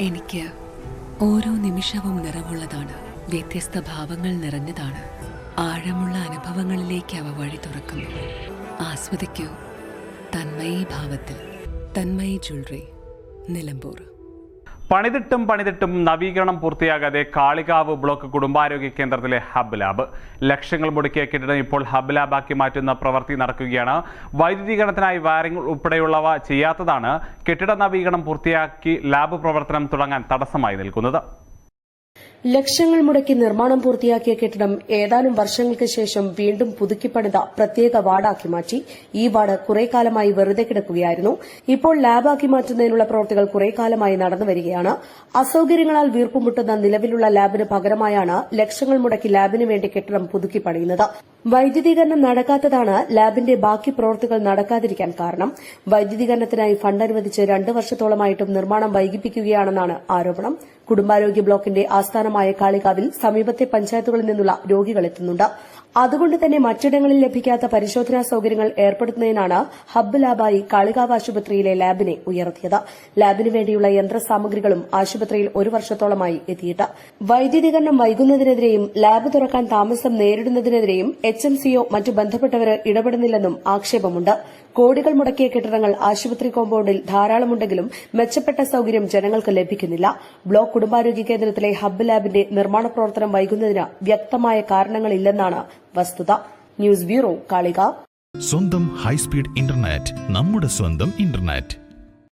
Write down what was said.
എനിക്ക് ഓരോ നിമിഷവും നിറവുള്ളതാണ്. വ്യത്യസ്ത ഭാവങ്ങൾ നിറഞ്ഞതാണ്. ആഴമുള്ള അനുഭവങ്ങളിലേക്ക് അവ വഴി തുറക്കുന്നു. ആസ്വദിക്കൂ തന്മയി ഭാവത്തിൽ. തന്മയി ജ്വല്ലറി, നിലമ്പൂർ. പണിതിട്ടും നവീകരണം പൂർത്തിയാകാതെ കാളികാവ് ബ്ലോക്ക് കുടുംബാരോഗ്യ കേന്ദ്രത്തിലെ ഹബ് ലാബ്. ലക്ഷങ്ങൾ മുടക്കിയ കെട്ടിടം ഇപ്പോൾ ഹബ് ലാബാക്കി മാറ്റുന്ന പ്രവൃത്തി നടക്കുകയാണ്. വൈദ്യുതീകരണത്തിനായി വയറിംഗ് ഉൾപ്പെടെയുള്ളവ ചെയ്യാത്തതാണ് കെട്ടിട നവീകരണം പൂർത്തിയാക്കി ലാബ് പ്രവർത്തനം തുടങ്ങാൻ തടസ്സമായി നിൽക്കുന്നത്. ലക്ഷങ്ങൾ മുടക്കി നിർമ്മാണം പൂർത്തിയാക്കിയ കെട്ടിടം ഏതാനും വർഷങ്ങൾക്ക് ശേഷം വീണ്ടും പുതുക്കിപ്പണിത പ്രത്യേക വാർഡാക്കി മാറ്റി. ഈ വാർഡ് കുറെ കാലമായി വെറുതെ കിടക്കുകയായിരുന്നു. ഇപ്പോൾ ലാബാക്കി മാറ്റുന്നതിനുള്ള പ്രവൃത്തികൾ കുറെ കാലമായി നടന്നുവരികയാണ്. അസൌകര്യങ്ങളാൽ വീർപ്പുമുട്ടുന്ന നിലവിലുള്ള ലാബിന് പകരമായാണ് ലക്ഷങ്ങൾ മുടക്കി ലാബിന് വേണ്ടി കെട്ടിടം പുതുക്കി പണിയുന്നത്. വൈദ്യുതീകരണം നടക്കാത്തതാണ് ലാബിന്റെ ബാക്കി പ്രവൃത്തികൾ നടക്കാതിരിക്കാൻ കാരണം. വൈദ്യുതീകരണത്തിനായി ഫണ്ട് അനുവദിച്ച് 2 വർഷത്തോളമായിട്ടും നിർമ്മാണം വൈകിപ്പിക്കുകയാണെന്നാണ് ആരോപണം. കുടുംബാരോഗ്യ ബ്ലോക്കിന്റെ ആസ്ഥാനമായ കാളികാവിൽ സമീപത്തെ പഞ്ചായത്തുകളിൽ നിന്നുള്ള രോഗികൾ എത്തുന്നുണ്ട്. അതുകൊണ്ട് തന്നെ മറ്റിടങ്ങളിൽ ലഭിക്കാത്ത പരിശോധനാ സൌകര്യങ്ങൾ ഏർപ്പെടുത്തുന്നതിനാണ് ഹബ്ബ് ലാബായി കാളികാവ് ആശുപത്രിയിലെ ലാബിനെ ഉയർത്തിയത്. ലാബിന് വേണ്ടിയുള്ള യന്ത്രസാമഗ്രികളും ആശുപത്രിയിൽ 1 വർഷത്തോളമായി എത്തിയിട്ട്. വൈദ്യുതീകരണം വൈകുന്നതിനെതിരെയും ലാബ് തുറക്കാൻ താമസം നേരിടുന്നതിനെതിരെയും HMCO മറ്റു ബന്ധപ്പെട്ടവർ ഇടപെടുന്നില്ലെന്നും ആക്ഷേപമുണ്ട്. കോടികൾ മുടക്കിയ കെട്ടിടങ്ങൾ ആശുപത്രി കോമ്പൌണ്ടിൽ ധാരാളമുണ്ടെങ്കിലും മെച്ചപ്പെട്ട സൌകര്യം ജനങ്ങൾക്ക് ലഭിക്കുന്നില്ല. ബ്ലോക്ക് കുടുംബാരോഗ്യ കേന്ദ്രത്തിലെ ഹബ്ബ് ലാബിന്റെ നിർമ്മാണ പ്രവർത്തനം വൈകുന്നതിന് വ്യക്തമായ കാരണങ്ങളില്ലെന്നാണ് വസ്തുത. News bureau, Kalikavu. സ്വന്തം ഹൈസ്പീഡ് ഇന്റർനെറ്റ്, നമ്മുടെ സ്വന്തം ഇന്റർനെറ്റ്.